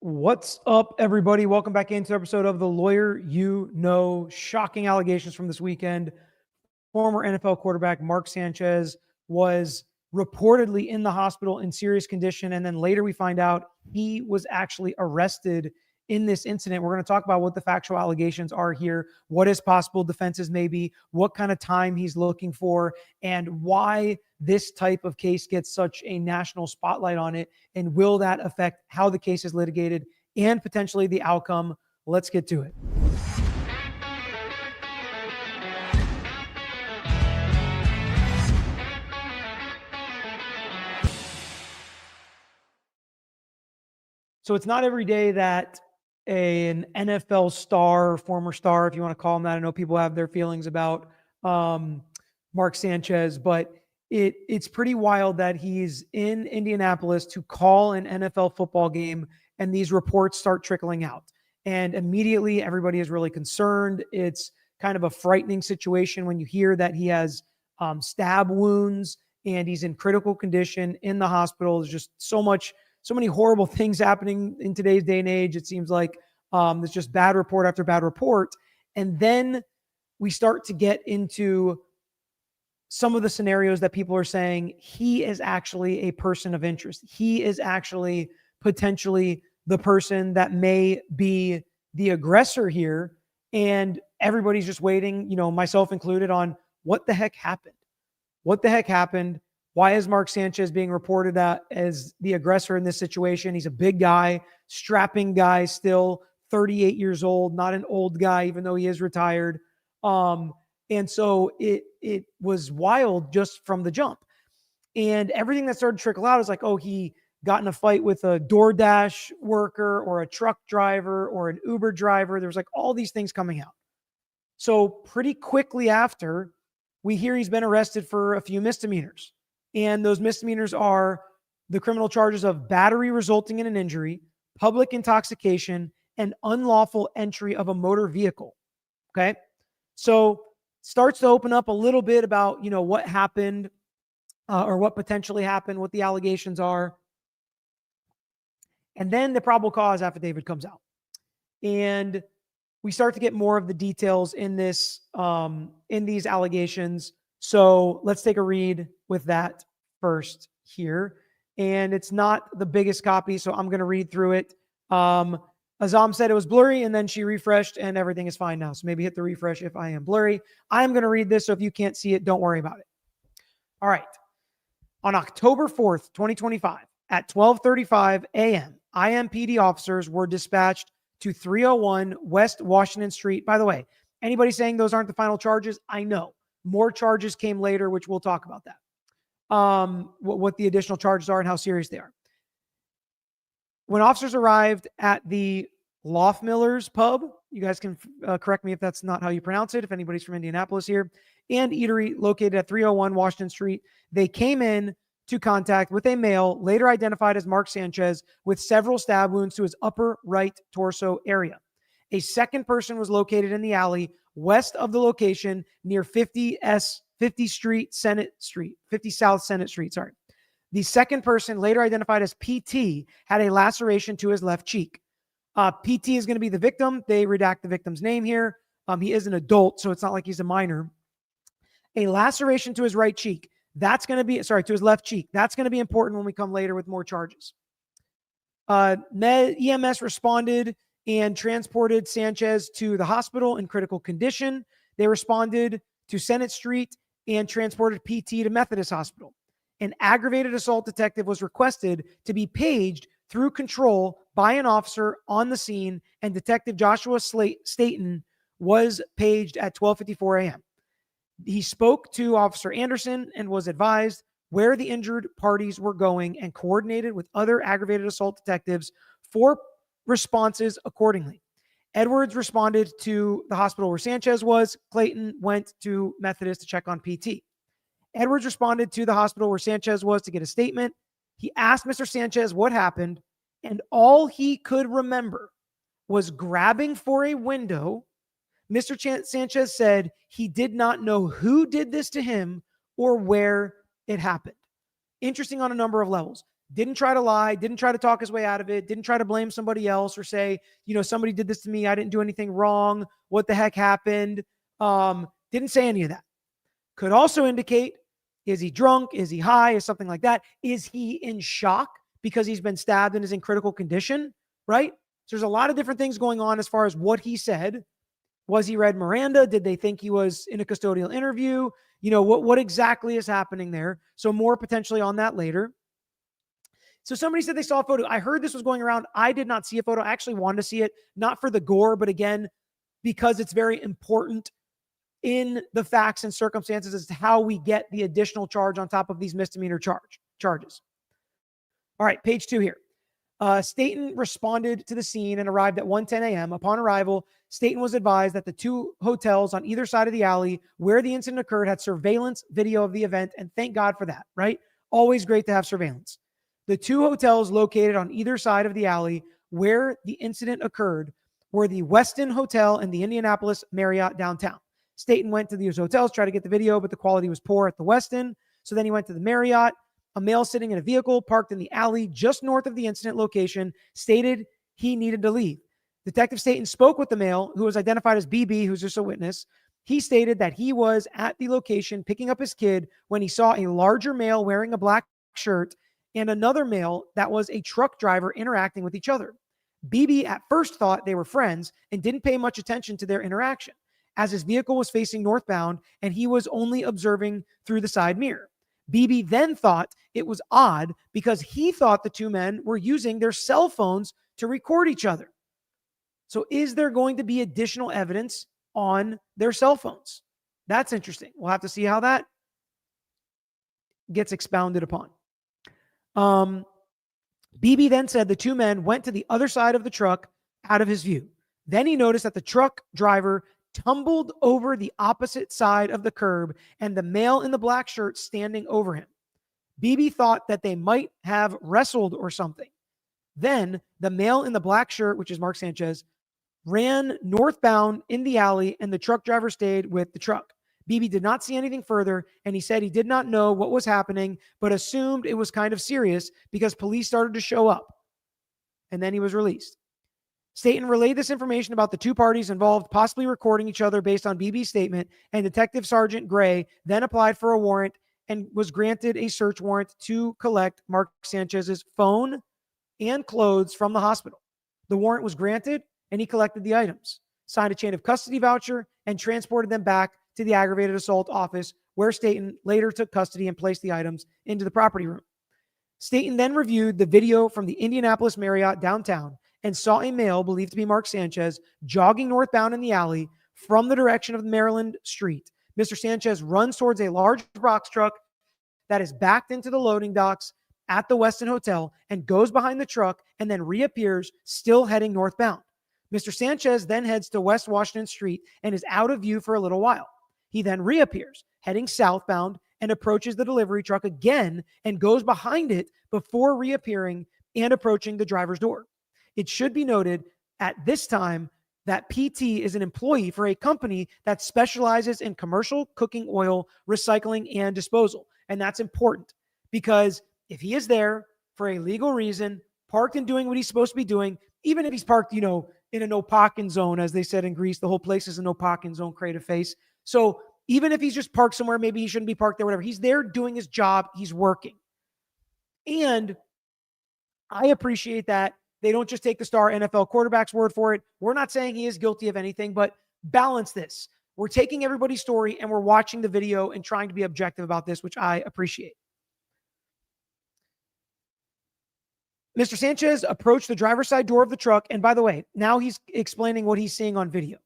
What's up, everybody? Welcome back into an episode of The Lawyer You Know. Shocking allegations from this weekend. Former NFL quarterback Mark Sanchez was reportedly in the hospital in serious condition. And then later we find out he was actually arrested in this incident. We're going to talk about what the factual allegations are here, what his possible defenses may be, what kind of time he's looking for, and why this type of case gets such a national spotlight on it. And will that affect how the case is litigated and potentially the outcome? Let's get to it. So it's not every day that an NFL star, former star, if you want to call him that. I know people have their feelings about Mark Sanchez, but it's pretty wild that he's in Indianapolis to call an NFL football game, and these reports start trickling out. And immediately everybody is really concerned. It's kind of a frightening situation when you hear that he has stab wounds and he's in critical condition in the hospital. There's just so many horrible things happening in today's day and age. It seems like there's just bad report after bad report. And then we start to get into some of the scenarios that people are saying he is actually a person of interest. He is actually potentially the person that may be the aggressor here. And everybody's just waiting, myself included, on what the heck happened. What the heck happened? Why is Mark Sanchez being reported as the aggressor in this situation? He's a big guy, strapping guy, still 38 years old, not an old guy, even though he is retired. And so it was wild just from the jump. And everything that started to trickle out is like, oh, he got in a fight with a DoorDash worker or a truck driver or an Uber driver. There was like all these things coming out. So pretty quickly after, we hear he's been arrested for a few misdemeanors. And those misdemeanors are the criminal charges of battery resulting in an injury, public intoxication, and unlawful entry of a motor vehicle. Okay. So starts to open up a little bit about, what happened or what potentially happened, what the allegations are. And then the probable cause affidavit comes out. And we start to get more of the details in these allegations. So let's take a read with that first here. And it's not the biggest copy, so I'm going to read through it. Azam said it was blurry, and then she refreshed, and everything is fine now. So maybe hit the refresh if I am blurry. I'm going to read this, so if you can't see it, don't worry about it. All right. On October 4th, 2025, at 12:35 a.m., IMPD officers were dispatched to 301 West Washington Street. By the way, anybody saying those aren't the final charges, I know. More charges came later, which we'll talk about that. What the additional charges are and how serious they are. When officers arrived at the Loftmiller's Pub, you guys can correct me if that's not how you pronounce it, if anybody's from Indianapolis here, and eatery located at 301 Washington Street, they came in to contact with a male later identified as Mark Sanchez with several stab wounds to his upper right torso area. A second person was located in the alley west of the location near 50 South Senate Street. The second person, later identified as PT, had a laceration to his left cheek. PT is going to be the victim. They redact the victim's name here. He is an adult, so it's not like he's a minor. A laceration to his right cheek. To his left cheek. That's going to be important when we come later with more charges. EMS responded and transported Sanchez to the hospital in critical condition. They responded to Senate Street and transported PT to Methodist Hospital. An aggravated assault detective was requested to be paged through control by an officer on the scene, and Detective Joshua Staten was paged at 12:54 a.m. He spoke to Officer Anderson and was advised where the injured parties were going and coordinated with other aggravated assault detectives for responses accordingly. Edwards responded to the hospital where Sanchez was. Clayton went to Methodist to check on PT. Edwards responded to the hospital where Sanchez was to get a statement. He asked Mr. Sanchez what happened, and all he could remember was grabbing for a window. Mr. Sanchez said he did not know who did this to him or where it happened. Interesting on a number of levels. Didn't try to lie, didn't try to talk his way out of it, didn't try to blame somebody else or say, somebody did this to me, I didn't do anything wrong, what the heck happened? Didn't say any of that. Could also indicate, is he drunk? Is he high? Is something like that? Is he in shock because he's been stabbed and is in critical condition, right? So there's a lot of different things going on as far as what he said. Was he read Miranda? Did they think he was in a custodial interview? What exactly is happening there? So more potentially on that later. So somebody said they saw a photo. I heard this was going around. I did not see a photo. I actually wanted to see it, not for the gore, but again, because it's very important in the facts and circumstances as to how we get the additional charge on top of these misdemeanor charges. All right, page 2 here. Staten responded to the scene and arrived at 1:10 a.m. Upon arrival, Staten was advised that the 2 hotels on either side of the alley where the incident occurred had surveillance video of the event, and thank God for that, right? Always great to have surveillance. The 2 hotels located on either side of the alley where the incident occurred were the Westin Hotel and the Indianapolis Marriott downtown. Staten went to these hotels, tried to get the video, but the quality was poor at the Westin. So then he went to the Marriott. A male sitting in a vehicle parked in the alley just north of the incident location stated he needed to leave. Detective Staten spoke with the male, who was identified as BB, who's just a witness. He stated that he was at the location picking up his kid when he saw a larger male wearing a black shirt and another male that was a truck driver interacting with each other. BB at first thought they were friends and didn't pay much attention to their interaction, as his vehicle was facing northbound and he was only observing through the side mirror. BB then thought it was odd because he thought the 2 men were using their cell phones to record each other. So is there going to be additional evidence on their cell phones? That's interesting. We'll have to see how that gets expounded upon. BB then said the 2 men went to the other side of the truck out of his view. Then he noticed that the truck driver tumbled over the opposite side of the curb and the male in the black shirt standing over him. BB thought that they might have wrestled or something. Then the male in the black shirt, which is Mark Sanchez, ran northbound in the alley and the truck driver stayed with the truck. BB did not see anything further, and he said he did not know what was happening, but assumed it was kind of serious because police started to show up. And then he was released. Staten relayed this information about the 2 parties involved possibly recording each other based on BB's statement, and Detective Sergeant Gray then applied for a warrant and was granted a search warrant to collect Mark Sanchez's phone and clothes from the hospital. The warrant was granted, and he collected the items, signed a chain of custody voucher, and transported them back to the aggravated assault office, where Staten later took custody and placed the items into the property room. Staten then reviewed the video from the Indianapolis Marriott downtown and saw a male believed to be Mark Sanchez jogging northbound in the alley from the direction of Maryland Street. Mr. Sanchez runs towards a large box truck that is backed into the loading docks at the Westin Hotel and goes behind the truck and then reappears, still heading northbound. Mr. Sanchez then heads to West Washington Street and is out of view for a little while. He then reappears, heading southbound, and approaches the delivery truck again and goes behind it before reappearing and approaching the driver's door. It should be noted at this time that PT is an employee for a company that specializes in commercial cooking oil recycling and disposal. And that's important because if he is there for a legal reason, parked and doing what he's supposed to be doing, even if he's parked, in a no parking zone, as they said in Greece, the whole place is a no parking zone, creative face. So even if he's just parked somewhere, maybe he shouldn't be parked there, whatever. He's there doing his job. He's working. And I appreciate that they don't just take the star NFL quarterback's word for it. We're not saying he is guilty of anything, but balance this. We're taking everybody's story and we're watching the video and trying to be objective about this, which I appreciate. Mr. Sanchez approached the driver's side door of the truck. And by the way, now he's explaining what he's seeing on video.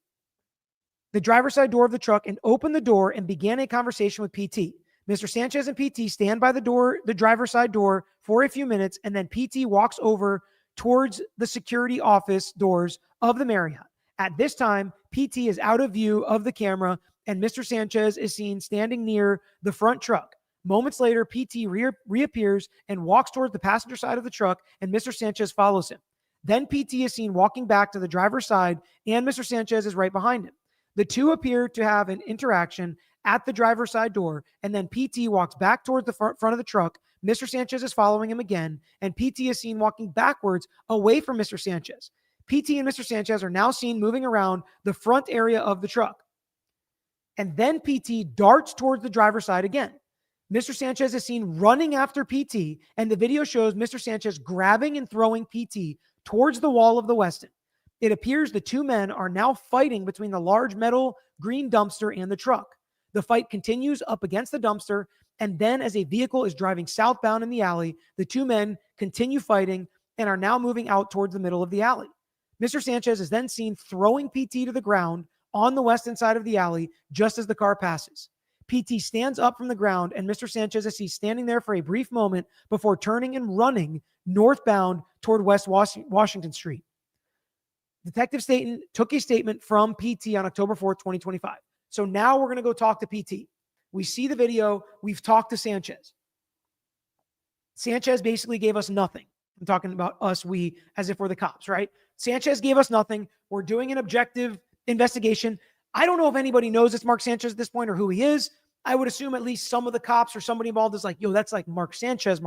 The driver's side door of the truck and opened the door and began a conversation with PT. Mr. Sanchez and PT stand by the door, the driver's side door, for a few minutes, and then PT walks over towards the security office doors of the Marriott. At this time, PT is out of view of the camera, and Mr. Sanchez is seen standing near the front truck. Moments later, PT reappears and walks towards the passenger side of the truck, and Mr. Sanchez follows him. Then PT is seen walking back to the driver's side, and Mr. Sanchez is right behind him. The two appear to have an interaction at the driver's side door, and then PT walks back towards the front of the truck. Mr. Sanchez is following him again, and PT is seen walking backwards away from Mr. Sanchez. PT and Mr. Sanchez are now seen moving around the front area of the truck. And then PT darts towards the driver's side again. Mr. Sanchez is seen running after PT, and the video shows Mr. Sanchez grabbing and throwing PT towards the wall of the Westin. It appears the two men are now fighting between the large metal green dumpster and the truck. The fight continues up against the dumpster, and then as a vehicle is driving southbound in the alley, the two men continue fighting and are now moving out towards the middle of the alley. Mr. Sanchez is then seen throwing PT to the ground on the western side of the alley just as the car passes. PT stands up from the ground, and Mr. Sanchez is seen standing there for a brief moment before turning and running northbound toward West Washington Street. Detective Staten took a statement from PT on October 4th, 2025. So now we're going to go talk to PT. We see the video. We've talked to Sanchez. Sanchez basically gave us nothing. I'm talking about us, we, as if we're the cops, right? Sanchez gave us nothing. We're doing an objective investigation. I don't know if anybody knows it's Mark Sanchez at this point or who he is. I would assume at least some of the cops or somebody involved is like, yo, that's like Mark Sanchez.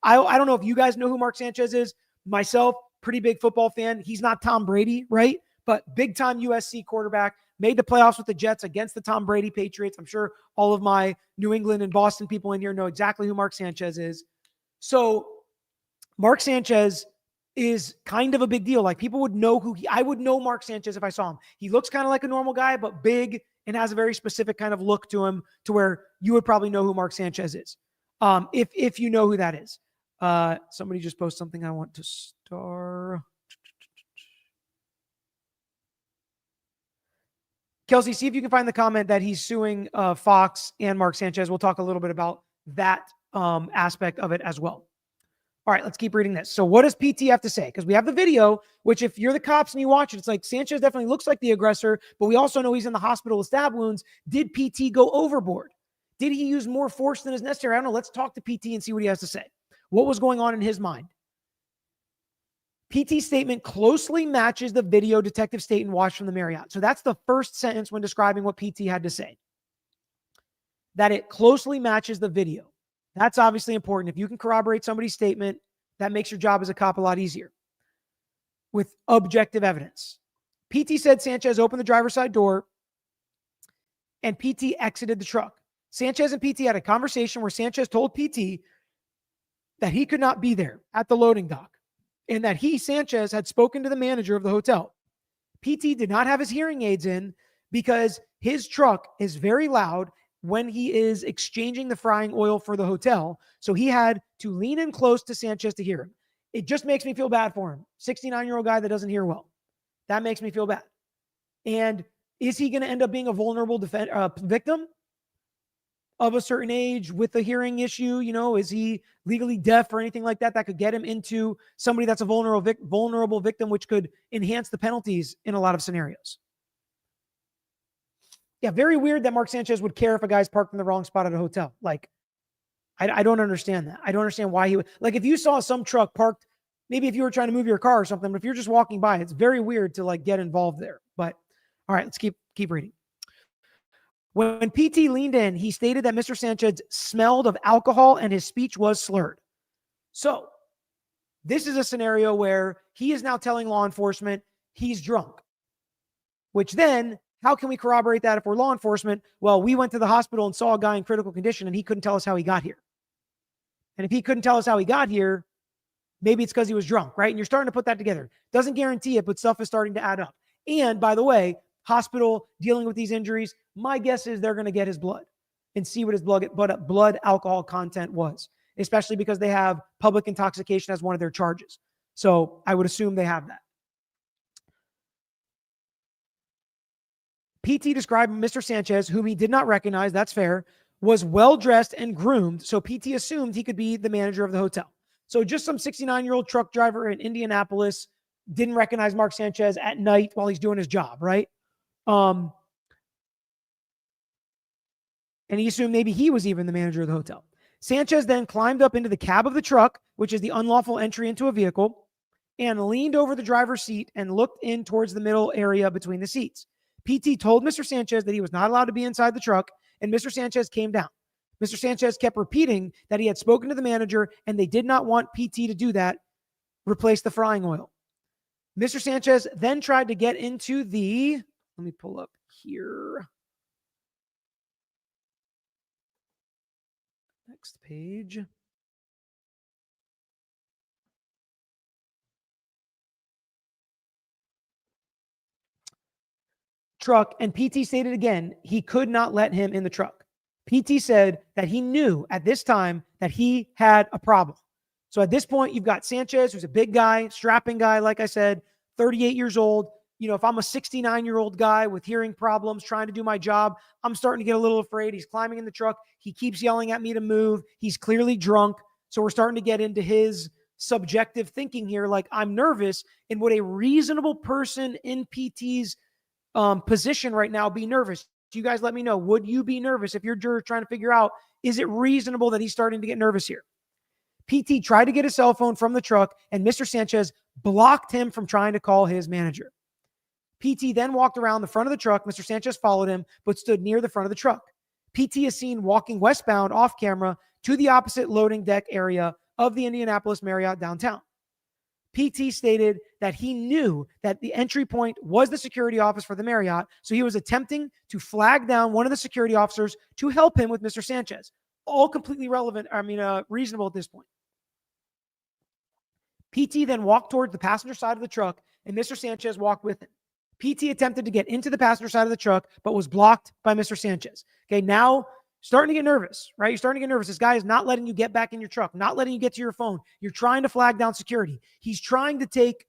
I don't know if you guys know who Mark Sanchez is. Myself, pretty big football fan. He's not Tom Brady, right? But big time USC quarterback, made the playoffs with the Jets against the Tom Brady Patriots. I'm sure all of my New England and Boston people in here know exactly who Mark Sanchez is. So Mark Sanchez is kind of a big deal. Like people would know I would know Mark Sanchez if I saw him. He looks kind of like a normal guy, but big and has a very specific kind of look to him to where you would probably know who Mark Sanchez is. If you know who that is. Somebody just posted something I want to star. Kelsey, see if you can find the comment that he's suing Fox and Mark Sanchez. We'll talk a little bit about that aspect of it as well. All right, let's keep reading this. So what does PT have to say? Because we have the video, which if you're the cops and you watch it, it's like Sanchez definitely looks like the aggressor, but we also know he's in the hospital with stab wounds. Did PT go overboard? Did he use more force than is necessary? I don't know. Let's talk to PT and see what he has to say. What was going on in his mind? PT's statement closely matches the video Detective Staten watched from the Marriott. So that's the first sentence when describing what PT had to say. That it closely matches the video. That's obviously important. If you can corroborate somebody's statement, that makes your job as a cop a lot easier with objective evidence. PT said Sanchez opened the driver's side door and PT exited the truck. Sanchez and PT had a conversation where Sanchez told PT that he could not be there at the loading dock and that Sanchez, had spoken to the manager of the hotel. PT did not have his hearing aids in because his truck is very loud when he is exchanging the frying oil for the hotel. So he had to lean in close to Sanchez to hear him. It just makes me feel bad for him. 69-year-old guy that doesn't hear well. That makes me feel bad. And is he going to end up being a vulnerable victim of a certain age with a hearing issue? You know, is he legally deaf or anything like that that could get him into somebody that's a vulnerable victim, which could enhance the penalties in a lot of scenarios? Yeah, very weird that Mark Sanchez would care if a guy's parked in the wrong spot at a hotel. Like, I don't understand that. I don't understand why he would. Like, if you saw some truck parked, maybe if you were trying to move your car or something, but if you're just walking by, it's very weird to like get involved there. But all right, let's keep reading. When PT leaned in, he stated that Mr. Sanchez smelled of alcohol and his speech was slurred. So this is a scenario where he is now telling law enforcement he's drunk, which then, how can we corroborate that if we're law enforcement? Well, we went to the hospital and saw a guy in critical condition and he couldn't tell us how he got here. And if he couldn't tell us how he got here, maybe it's because he was drunk, right? And you're starting to put that together. Doesn't guarantee it, but stuff is starting to add up. And by the way, hospital dealing with these injuries, my guess is they're going to get his blood and see what his blood alcohol content was, especially because they have public intoxication as one of their charges. So I would assume they have that. PT described Mr. Sanchez, whom he did not recognize, that's fair, was well-dressed and groomed, so PT assumed he could be the manager of the hotel. So just some 69-year-old truck driver in Indianapolis didn't recognize Mark Sanchez at night while he's doing his job, right? And he assumed maybe he was even the manager of the hotel. Sanchez then climbed up into the cab of the truck, which is the unlawful entry into a vehicle, and leaned over the driver's seat and looked in towards the middle area between the seats. PT told Mr. Sanchez that he was not allowed to be inside the truck, and Mr. Sanchez came down. Mr. Sanchez kept repeating that he had spoken to the manager and they did not want PT to do that, replace the frying oil. Mr. Sanchez then tried to get into let me pull up here. Next page. Truck, and PT stated again he could not let him in the truck. PT said that he knew at this time that he had a problem. So at this point, you've got Sanchez, who's a big guy, strapping guy, like I said, 38 years old. If I'm a 69-year-old guy with hearing problems trying to do my job, I'm starting to get a little afraid. He's climbing in the truck. He keeps yelling at me to move. He's clearly drunk. So we're starting to get into his subjective thinking here. Like, I'm nervous. And would a reasonable person in PT's position right now be nervous? You guys let me know. Would you be nervous if you're juror trying to figure out, is it reasonable that he's starting to get nervous here? PT tried to get his cell phone from the truck, and Mr. Sanchez blocked him from trying to call his manager. PT then walked around the front of the truck. Mr. Sanchez followed him, but stood near the front of the truck. PT is seen walking westbound off camera to the opposite loading deck area of the Indianapolis Marriott downtown. PT stated that he knew that the entry point was the security office for the Marriott, so he was attempting to flag down one of the security officers to help him with Mr. Sanchez. All completely reasonable at this point. PT then walked towards the passenger side of the truck, and Mr. Sanchez walked with him. PT attempted to get into the passenger side of the truck, but was blocked by Mr. Sanchez. Okay, now starting to get nervous, right? You're starting to get nervous. This guy is not letting you get back in your truck, not letting you get to your phone. You're trying to flag down security. He's trying to take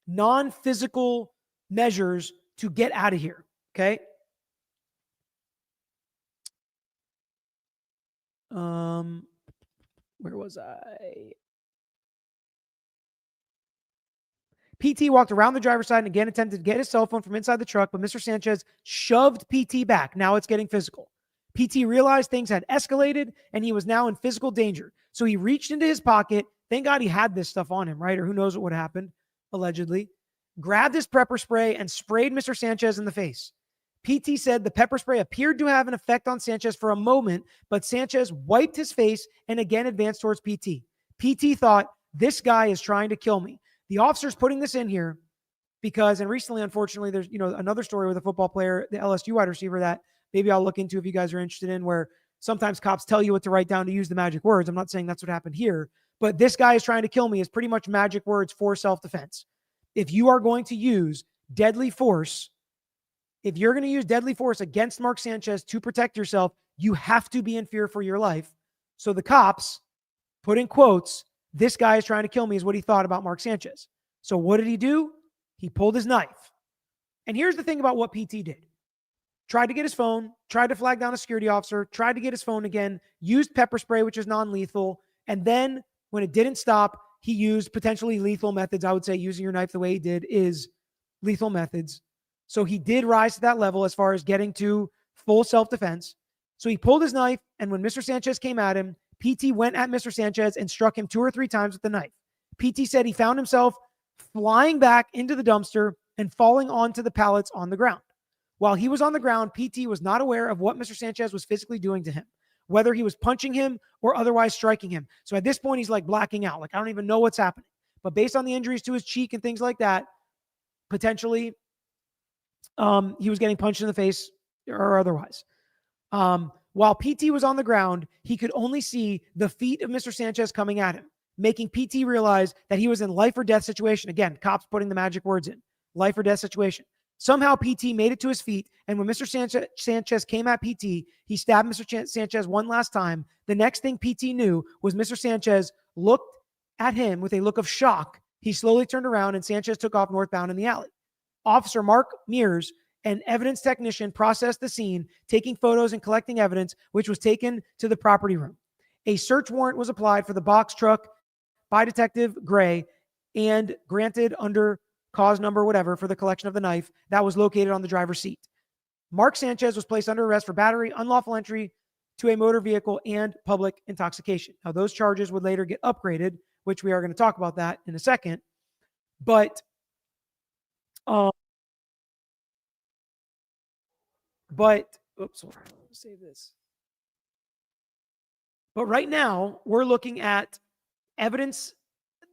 non-physical measures to get out of here, okay? Where was I? PT walked around the driver's side and again attempted to get his cell phone from inside the truck, but Mr. Sanchez shoved PT back. Now it's getting physical. PT realized things had escalated and he was now in physical danger. So he reached into his pocket. Thank God he had this stuff on him, right? Or who knows what would happen, allegedly. Grabbed his pepper spray and sprayed Mr. Sanchez in the face. PT said the pepper spray appeared to have an effect on Sanchez for a moment, but Sanchez wiped his face and again advanced towards PT. PT thought, this guy is trying to kill me. The officer's putting this in here because, and recently, unfortunately, there's another story with a football player, the LSU wide receiver, that maybe I'll look into if you guys are interested in, where sometimes cops tell you what to write down to use the magic words. I'm not saying that's what happened here, but this guy is trying to kill me is pretty much magic words for self-defense. If you are going to use deadly force, if you're going to use deadly force against Mark Sanchez to protect yourself, you have to be in fear for your life. So the cops put in quotes, this guy is trying to kill me, is what he thought about Mark Sanchez. So what did he do? He pulled his knife. And here's the thing about what PT did. Tried to get his phone, tried to flag down a security officer, tried to get his phone again, used pepper spray, which is non-lethal. And then when it didn't stop, he used potentially lethal methods. I would say using your knife the way he did is lethal methods. So he did rise to that level as far as getting to full self-defense. So he pulled his knife, and when Mr. Sanchez came at him, PT went at Mr. Sanchez and struck him 2 or 3 times with the knife. PT said he found himself flying back into the dumpster and falling onto the pallets on the ground. While he was on the ground, PT was not aware of what Mr. Sanchez was physically doing to him, whether he was punching him or otherwise striking him. So at this point, he's like blacking out. Like, I don't even know what's happening. But based on the injuries to his cheek and things like that, potentially he was getting punched in the face or otherwise. While PT was on the ground, he could only see the feet of Mr. Sanchez coming at him, making PT realize that he was in life or death situation. Again, cops putting the magic words in, life or death situation. Somehow PT made it to his feet, and when Mr. Sanchez came at PT, he stabbed Mr. Sanchez one last time. The next thing PT knew was Mr. Sanchez looked at him with a look of shock. He slowly turned around, and Sanchez took off northbound in the alley. Officer Mark Mears, an evidence technician, processed the scene, taking photos and collecting evidence, which was taken to the property room. A search warrant was applied for the box truck by Detective Gray and granted under cause number whatever for the collection of the knife that was located on the driver's seat. Mark Sanchez was placed under arrest for battery, unlawful entry to a motor vehicle, and public intoxication. Now, those charges would later get upgraded, which we are going to talk about that in a second. But oops, hold on, save this. But right now, we're looking at evidence,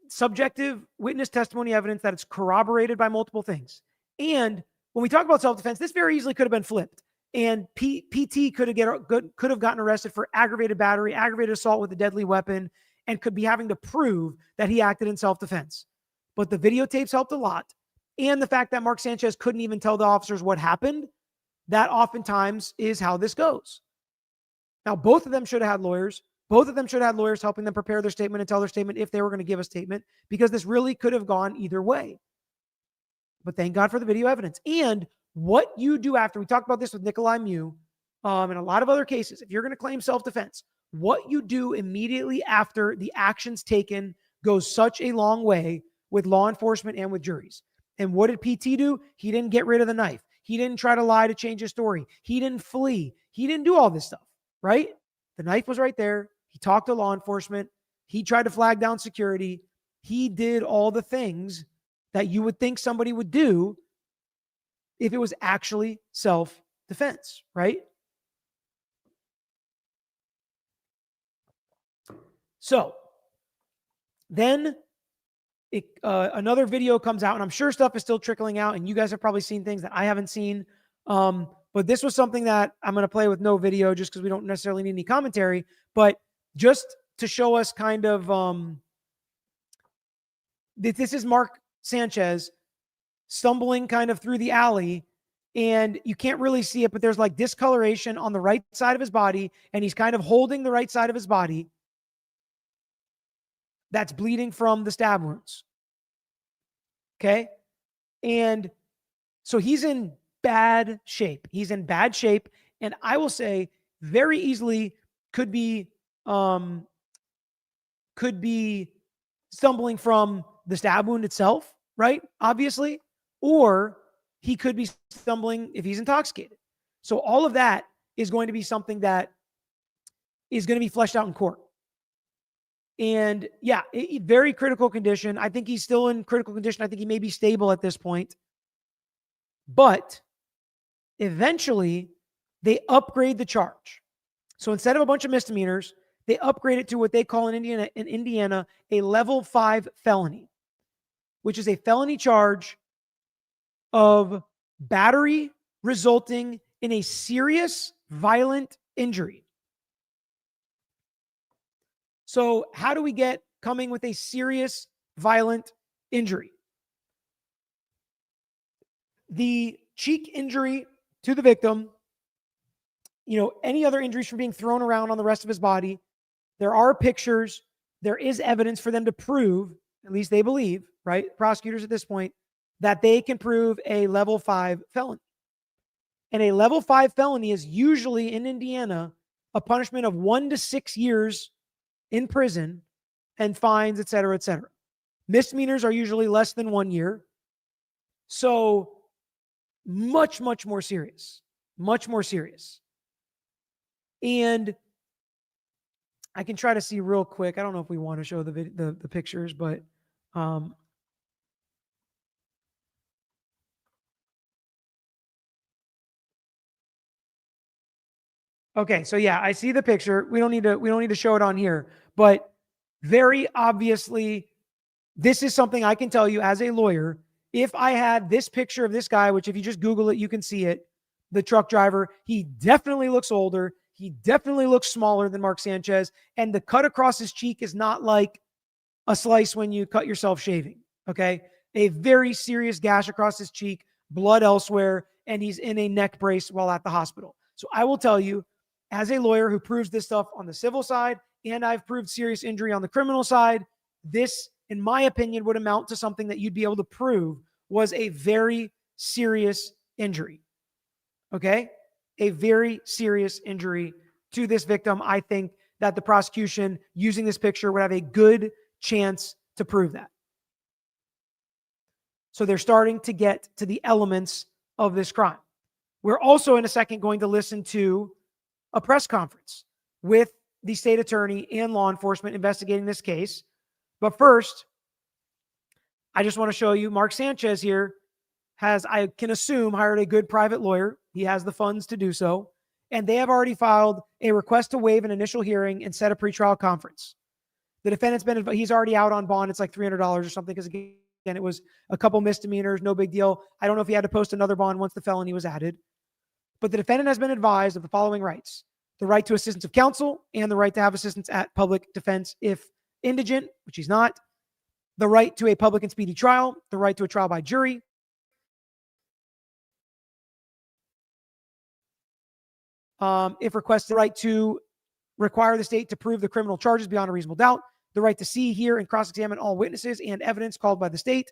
subjective witness testimony evidence that it's corroborated by multiple things. And when we talk about self-defense, this very easily could have been flipped. And PT could have gotten arrested for aggravated battery, aggravated assault with a deadly weapon, and could be having to prove that he acted in self-defense. But the videotapes helped a lot. And the fact that Mark Sanchez couldn't even tell the officers what happened, that oftentimes is how this goes. Now, both of them should have had lawyers. Both of them should have had lawyers helping them prepare their statement and tell their statement if they were going to give a statement, because this really could have gone either way. But thank God for the video evidence. And what you do after, we talked about this with Nikolai Mew, and a lot of other cases, if you're going to claim self-defense, what you do immediately after the actions taken goes such a long way with law enforcement and with juries. And what did PT do? He didn't get rid of the knife. He didn't try to lie to change his story. He didn't flee. He didn't do all this stuff, right? The knife was right there. He talked to law enforcement. He tried to flag down security. He did all the things that you would think somebody would do if it was actually self-defense, right? So then another video comes out, and I'm sure stuff is still trickling out, and you guys have probably seen things that I haven't seen. But this was something that I'm going to play with no video just because we don't necessarily need any commentary, but just to show us kind of this is Mark Sanchez stumbling kind of through the alley, and you can't really see it, but there's like discoloration on the right side of his body, and he's kind of holding the right side of his body that's bleeding from the stab wounds. Okay? And so he's in bad shape. He's in bad shape, and I will say very easily could be stumbling from the stab wound itself, right? Obviously, or he could be stumbling if he's intoxicated. So all of that is going to be something that is going to be fleshed out in court. And yeah, very critical condition. I think he's still in critical condition. I think he may be stable at this point. But eventually, they upgrade the charge. So instead of a bunch of misdemeanors, they upgrade it to what they call in Indiana a level 5 felony, which is a felony charge of battery resulting in a serious violent injury. So how do we get coming with a serious violent injury? The cheek injury to the victim, any other injuries from being thrown around on the rest of his body, there are pictures, there is evidence for them to prove, at least they believe, right? Prosecutors at this point, that they can prove a level 5 felony. And a level 5 felony is usually in Indiana a punishment of 1 to 6 years in prison and fines, et cetera, et cetera. Misdemeanors are usually less than 1 year. So much, much more serious. Much more serious. And I can try to see real quick. I don't know if we want to show the pictures, but okay, so yeah, I see the picture. We don't need to show it on here, but very obviously, this is something I can tell you as a lawyer. If I had this picture of this guy, which if you just Google it, you can see it, the truck driver, he definitely looks older. He definitely looks smaller than Mark Sanchez. And the cut across his cheek is not like a slice when you cut yourself shaving. Okay. A very serious gash across his cheek, blood elsewhere, and he's in a neck brace while at the hospital. So I will tell you, as a lawyer who proves this stuff on the civil side, and I've proved serious injury on the criminal side, this, in my opinion, would amount to something that you'd be able to prove was a very serious injury. Okay? A very serious injury to this victim. I think that the prosecution using this picture would have a good chance to prove that. So they're starting to get to the elements of this crime. We're also in a second going to listen to a press conference with the state attorney and law enforcement investigating this case. But first, I just want to show you Mark Sanchez here has, I can assume, hired a good private lawyer. He has the funds to do so. and they have already filed a request to waive an initial hearing and set a pretrial conference. The defendant's he's already out on bond. It's like $300 or something because, again, it was a couple misdemeanors, no big deal. I don't know if he had to post another bond once the felony was added. But the defendant has been advised of the following rights: the right to assistance of counsel and the right to have assistance at public defense if indigent, which he's not, the right to a public and speedy trial, the right to a trial by jury, if requested, the right to require the state to prove the criminal charges beyond a reasonable doubt, the right to see, hear, and cross-examine all witnesses and evidence called by the state,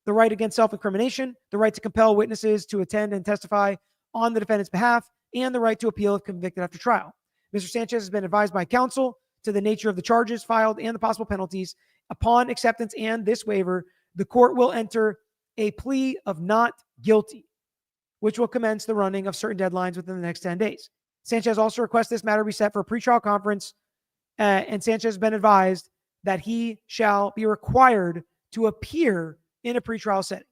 the right against self-incrimination, the right to compel witnesses to attend and testify on the defendant's behalf, and the right to appeal if convicted after trial. Mr. Sanchez has been advised by counsel to the nature of the charges filed and the possible penalties. Upon acceptance and this waiver, the court will enter a plea of not guilty, which will commence the running of certain deadlines within the next 10 days. Sanchez also requests this matter be set for a pretrial conference, and Sanchez has been advised that he shall be required to appear in a pretrial setting.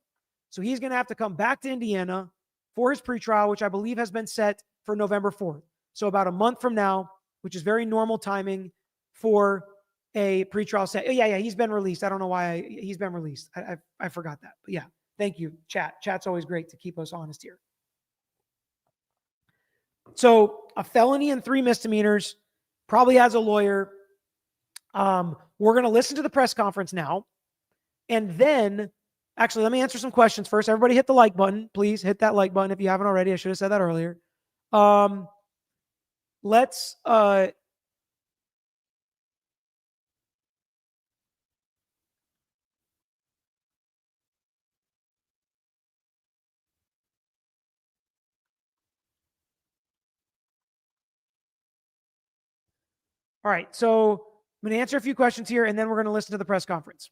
So he's going to have to come back to Indiana for his pretrial, which I believe has been set for November 4th. So about a month from now, which is very normal timing for a pretrial set. Yeah, he's been released. I don't know why he's been released. I forgot that. But yeah, thank you, chat. Chat's always great to keep us honest here. So a felony and 3 misdemeanors, probably has a lawyer. We're going to listen to the press conference now. And then, actually, let me answer some questions first. Everybody hit the like button. Please hit that like button if you haven't already. I should have said that earlier. Let's all right, so I'm going to answer a few questions here, and then we're going to listen to the press conference.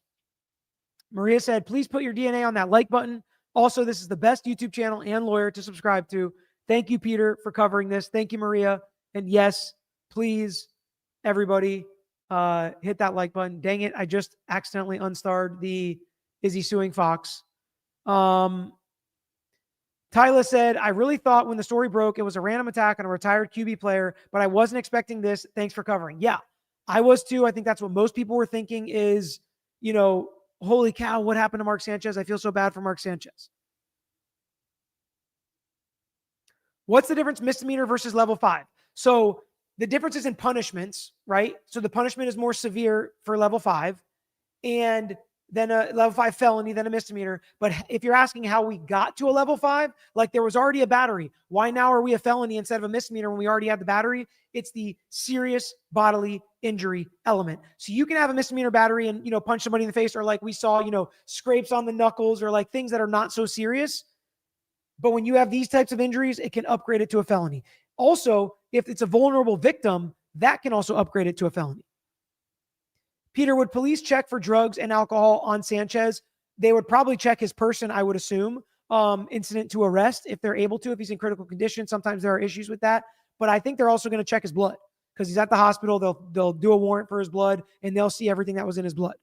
Maria said, please put your DNA on that like button. Also, this is the best YouTube channel and lawyer to subscribe to. Thank you, Peter, for covering this. Thank you, Maria. And yes, please, everybody, hit that like button. Dang it, I just accidentally unstarred the Is He Suing Fox? Tyler said, I really thought when the story broke, it was a random attack on a retired QB player, but I wasn't expecting this. Thanks for covering. Yeah, I was too. I think that's what most people were thinking is, holy cow, what happened to Mark Sanchez? I feel so bad for Mark Sanchez. What's the difference misdemeanor versus level 5? So the difference is in punishments, right? So the punishment is more severe for level 5 and then a level 5 felony, then a misdemeanor. But if you're asking how we got to a level 5, like there was already a battery. Why now are we a felony instead of a misdemeanor when we already had the battery? It's the serious bodily injury element. So you can have a misdemeanor battery and, punch somebody in the face, or like we saw, scrapes on the knuckles, or like things that are not so serious. But when you have these types of injuries, it can upgrade it to a felony. Also, if it's a vulnerable victim, that can also upgrade it to a felony. Peter, would police check for drugs and alcohol on Sanchez? They would probably check his person, I would assume, incident to arrest, if they're able to, if he's in critical condition. Sometimes there are issues with that. But I think they're also going to check his blood because he's at the hospital. They'll do a warrant for his blood, and they'll see everything that was in his blood.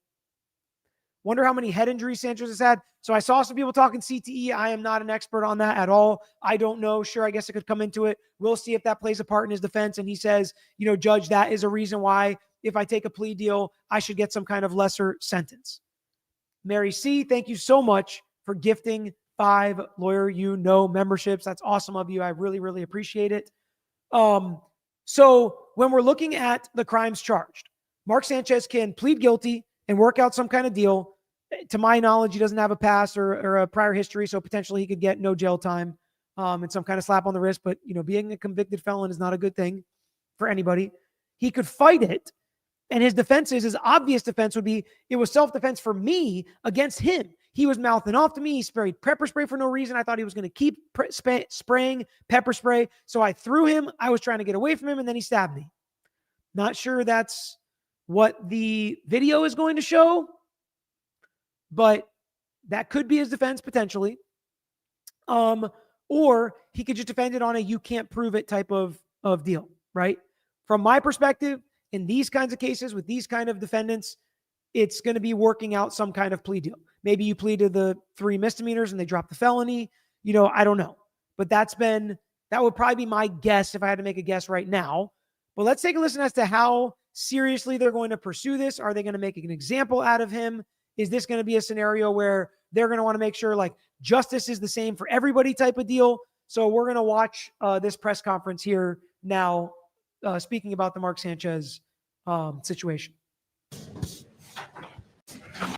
Wonder how many head injuries Sanchez has had. So I saw some people talking CTE. I am not an expert on that at all. I don't know. Sure, I guess it could come into it. We'll see if that plays a part in his defense. And he says, Judge, that is a reason why if I take a plea deal, I should get some kind of lesser sentence. Mary C., thank you so much for gifting 5 Lawyer memberships. That's awesome of you. I really, really appreciate it. So when we're looking at the crimes charged, Mark Sanchez can plead guilty and work out some kind of deal. To my knowledge, he doesn't have a past or a prior history, so potentially he could get no jail time and some kind of slap on the wrist. But, being a convicted felon is not a good thing for anybody. He could fight it. And his obvious defense would be, it was self-defense for me against him. He was mouthing off to me. He sprayed pepper spray for no reason. I thought he was going to keep spraying pepper spray. So I threw him. I was trying to get away from him, and then he stabbed me. Not sure that's what the video is going to show, but that could be his defense potentially. Or he could just defend it on a you can't prove it type of deal, right? From my perspective, in these kinds of cases with these kind of defendants, it's going to be working out some kind of plea deal. Maybe you plead to the 3 misdemeanors and they drop the felony. I don't know. But that's been That would probably be my guess if I had to make a guess right now. But let's take a listen as to how seriously they're going to pursue this. Are they going to make an example out of him? Is this going to be a scenario where they're going to want to make sure like justice is the same for everybody type of deal? So we're going to watch this press conference here now, speaking about the Mark Sanchez situation.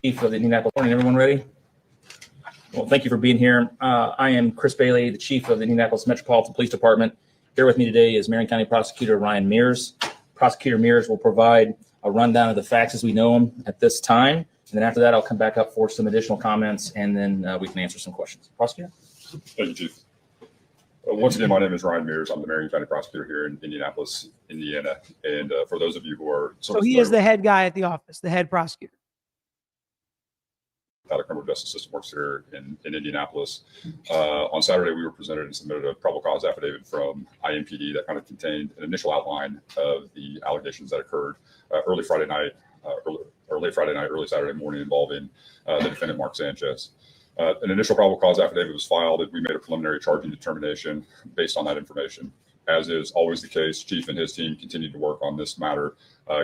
Chief of the Indianapolis. Morning, everyone ready? Well, thank you for being here. I am Chris Bailey, the Chief of the Indianapolis Metropolitan Police Department. Here with me today is Marion County Prosecutor Ryan Mears. Prosecutor Mears will provide a rundown of the facts as we know them at this time. And then after that, I'll come back up for some additional comments, and then we can answer some questions. Prosecutor? Thank you, Chief. Once again, my name is Ryan Mears. I'm the Marion County Prosecutor here in Indianapolis, Indiana. And for those of you who are... So he is the head guy at the office, the head prosecutor. How the criminal justice system works here in Indianapolis. On Saturday, we were presented and submitted a probable cause affidavit from IMPD that kind of contained an initial outline of the allegations that occurred early Friday night, late Friday night, early Saturday morning involving the defendant, Mark Sanchez. An initial probable cause affidavit was filed, and we made a preliminary charging determination based on that information. As is always the case, Chief and his team continued to work on this matter,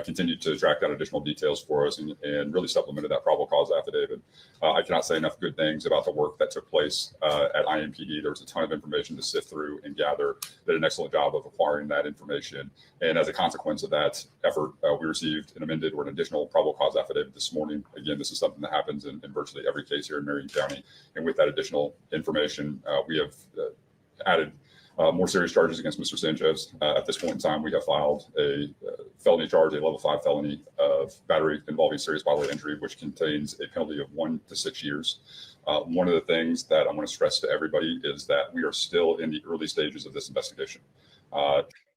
continued to track down additional details for us, and really supplemented that probable cause affidavit. I cannot say enough good things about the work that took place at IMPD. There was a ton of information to sift through and gather. They did an excellent job of acquiring that information. And as a consequence of that effort, we received an amended or an additional probable cause affidavit this morning. Again, this is something that happens in virtually every case here in Marion County. And with that additional information, we have added more serious charges against Mr. Sanchez. At this point in time, we have filed a felony charge, a level 5 felony of battery involving serious bodily injury, which contains a penalty of 1 to 6 years. One of the things that I want to stress to everybody is that we are still in the early stages of this investigation.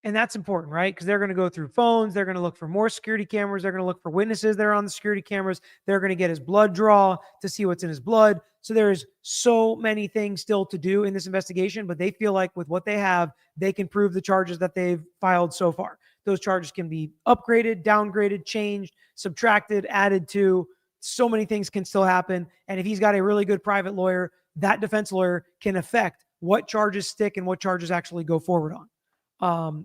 And that's important, right? Because they're going to go through phones. They're going to look for more security cameras. They're going to look for witnesses that are on the security cameras. They're going to get his blood draw to see what's in his blood. So there's so many things still to do in this investigation, but they feel like with what they have, they can prove the charges that they've filed so far. Those charges can be upgraded, downgraded, changed, subtracted, added to. So many things can still happen. And if he's got a really good private lawyer, that defense lawyer can affect what charges stick and what charges actually go forward on.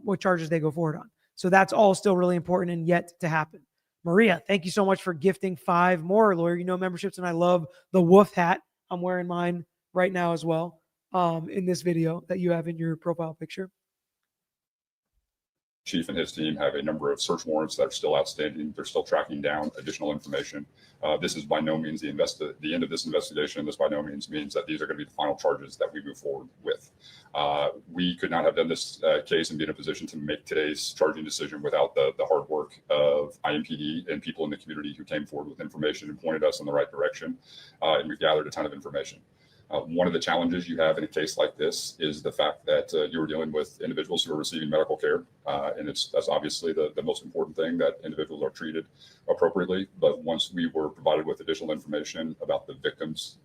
What charges they go forward on. So that's all still really important and yet to happen. Maria, thank you so much for gifting 5 more lawyer memberships, and I love the wolf hat. I'm wearing mine right now as well in this video that you have in your profile picture. Chief and his team have a number of search warrants that are still outstanding. They're still tracking down additional information. This is by no means the end of this investigation. This by no means means that these are going to be the final charges that we move forward with. We could not have done this case and be in a position to make today's charging decision without the hard work of IMPD and people in the community who came forward with information and pointed us in the right direction. And we've gathered a ton of information. One of the challenges you have in a case like this is the fact that you are dealing with individuals who are receiving medical care. And that's obviously the most important thing, that individuals are treated appropriately. But once we were provided with additional information about the victim's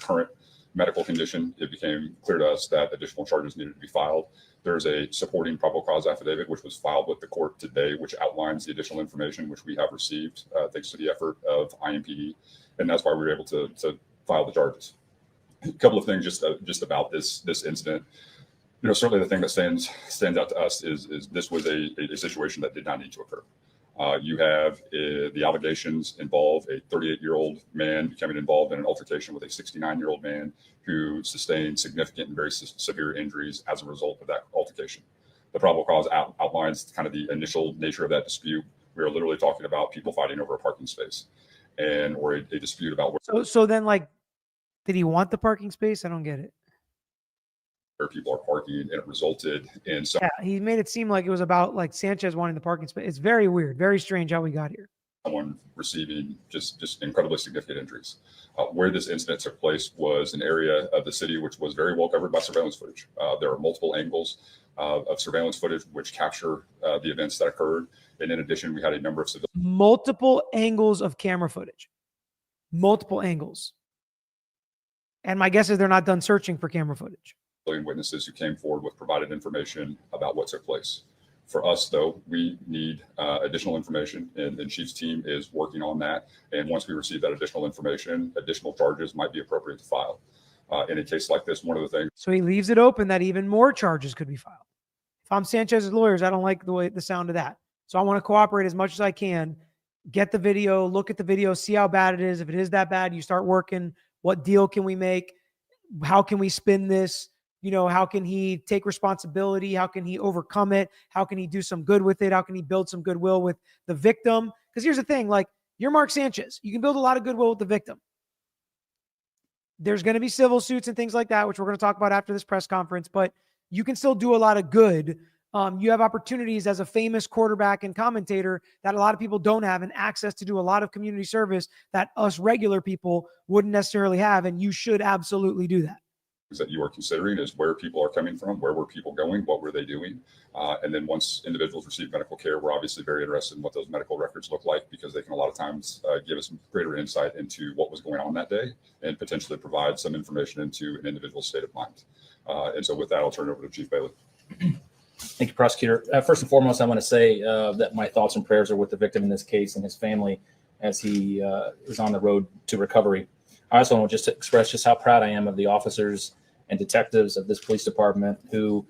current medical condition, it became clear to us that additional charges needed to be filed. There's a supporting probable cause affidavit, which was filed with the court today, which outlines the additional information which we have received thanks to the effort of IMPD. And that's why we were able to file the charges. A couple of things just about this incident. Certainly the thing that stands out to us is this was a situation that did not need to occur. You have the allegations involve a 38-year-old man becoming involved in an altercation with a 69-year-old man who sustained significant and very severe injuries as a result of that altercation. The probable cause outlines kind of the initial nature of that dispute. We are literally talking about people fighting over a parking space or a dispute about where. So then, like, did he want the parking space? I don't get it. Where people are parking, and it resulted in some. Yeah, he made it seem like it was about like Sanchez wanting the parking space. It's very weird, very strange how we got here. Someone receiving just incredibly significant injuries. Where this incident took place was an area of the city which was very well covered by surveillance footage. There are multiple angles of surveillance footage which capture the events that occurred. And in addition, we had a number of multiple angles of camera footage. Multiple angles. And my guess is they're not done searching for camera footage. Witnesses who came forward with provided information about what took place. For us, though, we need additional information, and the Chief's team is working on that. And once we receive that additional information, additional charges might be appropriate to file. In a case like this, one of the things So he leaves it open that even more charges could be filed. If I'm Sanchez's lawyers, I don't like the sound of that. So I want to cooperate as much as I can. Get the video, look at the video, see how bad it is. If it is that bad, you start working. What deal can we make? How can we spin this? How can he take responsibility? How can he overcome it? How can he do some good with it? How can he build some goodwill with the victim? Because here's the thing, like, you're Mark Sanchez. You can build a lot of goodwill with the victim. There's going to be civil suits and things like that, which we're going to talk about after this press conference, but you can still do a lot of good. You have opportunities as a famous quarterback and commentator that a lot of people don't have, and access to do a lot of community service that us regular people wouldn't necessarily have. And you should absolutely do that. that you are considering is where people are coming from, where were people going, what were they doing? And then once individuals receive medical care, we're obviously very interested in what those medical records look like, because they can a lot of times give us greater insight into what was going on that day and potentially provide some information into an individual's state of mind. And so with that, I'll turn it over to Chief Bailey. Thank you, Prosecutor. First and foremost, I want to say that my thoughts and prayers are with the victim in this case and his family as he is on the road to recovery. I also want to just express just how proud I am of the officers and detectives of this police department who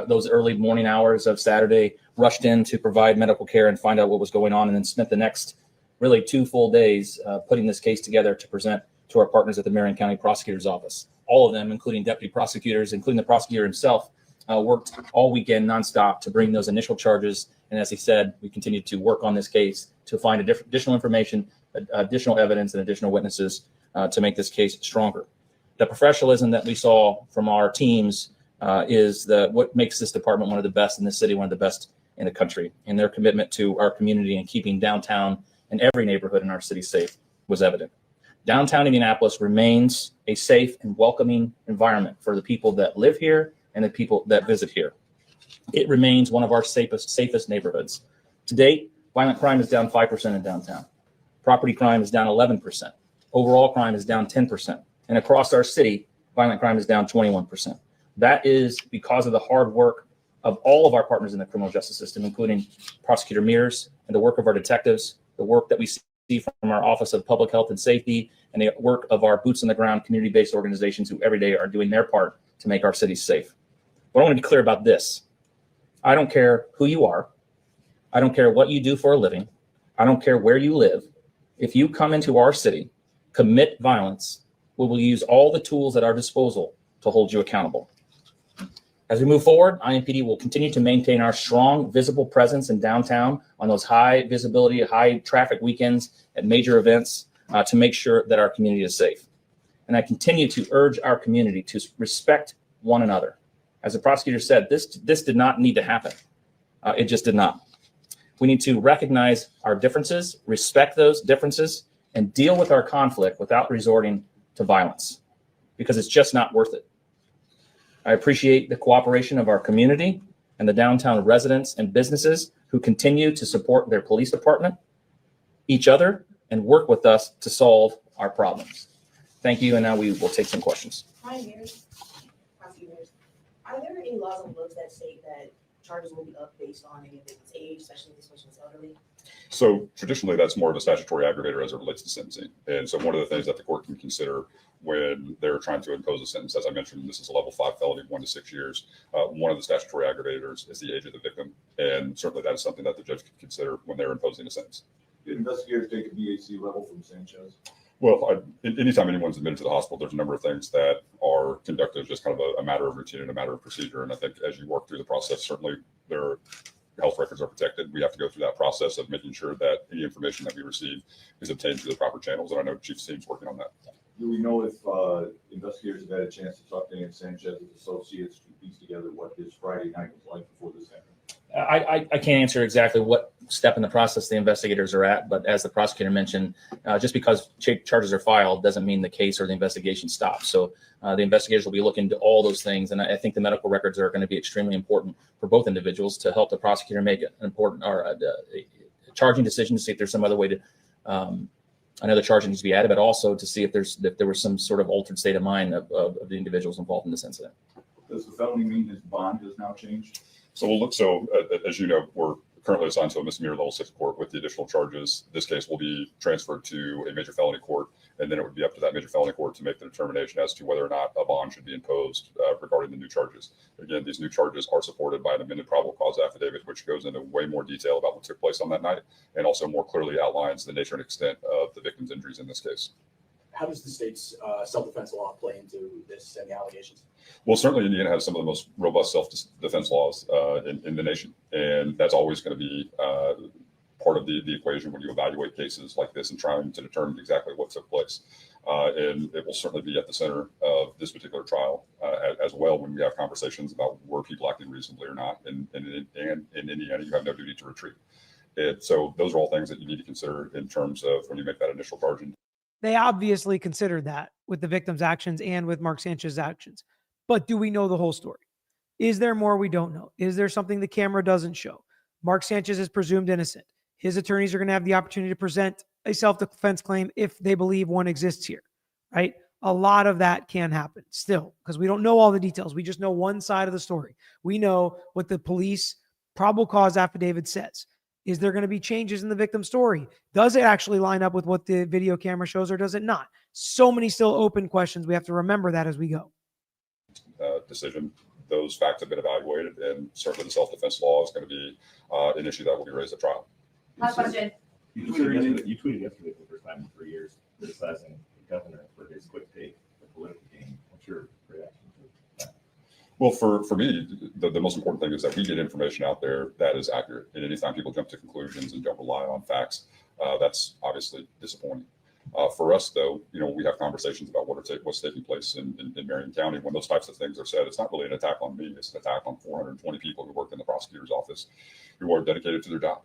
those early morning hours of Saturday rushed in to provide medical care and find out what was going on, and then spent the next really 2 full days putting this case together to present to our partners at the Marion County Prosecutor's Office. All of them, including deputy prosecutors, including the prosecutor himself, worked all weekend nonstop to bring those initial charges. And as he said, we continue to work on this case to find additional information, additional evidence, and additional witnesses to make this case stronger. The professionalism that we saw from our teams is what makes this department one of the best in the city, one of the best in the country. And their commitment to our community and keeping downtown and every neighborhood in our city safe was evident. Downtown Indianapolis remains a safe and welcoming environment for the people that live here and the people that visit here. It remains one of our safest neighborhoods. To date, violent crime is down 5% in downtown. Property crime is down 11%. Overall crime is down 10%. And across our city, violent crime is down 21%. That is because of the hard work of all of our partners in the criminal justice system, including Prosecutor Mears and the work of our detectives, the work that we see from our Office of Public Health and Safety, and the work of our boots on the ground community-based organizations who every day are doing their part to make our cities safe. But I want to be clear about this. I don't care who you are. I don't care what you do for a living. I don't care where you live. If you come into our city, commit violence, we will use all the tools at our disposal to hold you accountable. As we move forward, IMPD will continue to maintain our strong, visible presence in downtown on those high visibility, high traffic weekends at major events to make sure that our community is safe. And I continue to urge our community to respect one another. As the prosecutor said, this did not need to happen. It just did not. We need to recognize our differences, respect those differences, and deal with our conflict without resorting to violence, because it's just not worth it. I appreciate the cooperation of our community and the downtown residents and businesses who continue to support their police department, each other, and work with us to solve our problems. Thank you, and now we will take some questions. Hi, Mayor's prosecutors. Are there any laws and books that state that charges will be up based on any victim's age, especially if this person's elderly? So traditionally, that's more of a statutory aggravator as it relates to sentencing. And so one of the things that the court can consider when they're trying to impose a sentence, as I mentioned, this is a level 5 felony, 1 to 6 years. One of the statutory aggravators is the age of the victim. And certainly that is something that the judge can consider when they're imposing a sentence. Did investigators take a BAC level from Sanchez? Well, anytime anyone's admitted to the hospital, there's a number of things that are conducted as just kind of a matter of routine and a matter of procedure. And I think as you work through the process, certainly their health records are protected. We have to go through that process of making sure that any information that we receive is obtained through the proper channels. And I know Chief Seam's working on that. Do we know if investigators have had a chance to talk to any of Sanchez's associates to piece together what his Friday night was like before this happened? I can't answer exactly what step in the process the investigators are at, but as the prosecutor mentioned, just because charges are filed doesn't mean the case or the investigation stops. So the investigators will be looking into all those things, and I think the medical records are going to be extremely important for both individuals to help the prosecutor make an important or a charging decision to see if there's some other way to another charge needs to be added, but also to see if there was some sort of altered state of mind of the individuals involved in this incident. Does the felony mean his bond has now changed? So we'll look. So as you know, we're currently assigned to a misdemeanor level 6 court with the additional charges. This case will be transferred to a major felony court, And then it would be up to that major felony court to make the determination as to whether or not a bond should be imposed regarding the new charges. Again, these new charges are supported by an amended probable cause affidavit, which goes into way more detail about what took place on that night and also more clearly outlines the nature and extent of the victim's injuries in this case. How does the state's self-defense law play into this and the allegations? Well, certainly Indiana has some of the most robust self-defense laws in the nation, and that's always going to be part of the equation when you evaluate cases like this and trying to determine exactly what took place. And it will certainly be at the center of this particular trial as well when we have conversations about were people acting reasonably or not. And in Indiana, you have no duty to retreat. So those are all things that you need to consider in terms of when you make that initial charging. They obviously considered that with the victim's actions and with Mark Sanchez's actions. But do we know the whole story? Is there more we don't know? Is there something the camera doesn't show? Mark Sanchez is presumed innocent. His attorneys are going to have the opportunity to present a self-defense claim if they believe one exists here, right? A lot of that can happen still because we don't know all the details. We just know one side of the story. We know what the police probable cause affidavit says. Is there going to be changes in the victim's story? Does it actually line up with what the video camera shows or does it not? So many still open questions. We have to remember that as we go. Decision. Those facts have been evaluated, and certainly the self-defense law is going to be an issue that will be raised at trial. Last question. You tweeted yesterday for the first time in 3 years, criticizing the governor for his quick take, the political game. What's your reaction to that? Well, for me, the most important thing is that we get information out there that is accurate. And anytime people jump to conclusions and don't rely on facts, that's obviously disappointing. For us, though, we have conversations about what's taking place in Marion County. When those types of things are said, it's not really an attack on me. It's an attack on 420 people who work in the prosecutor's office who are dedicated to their job.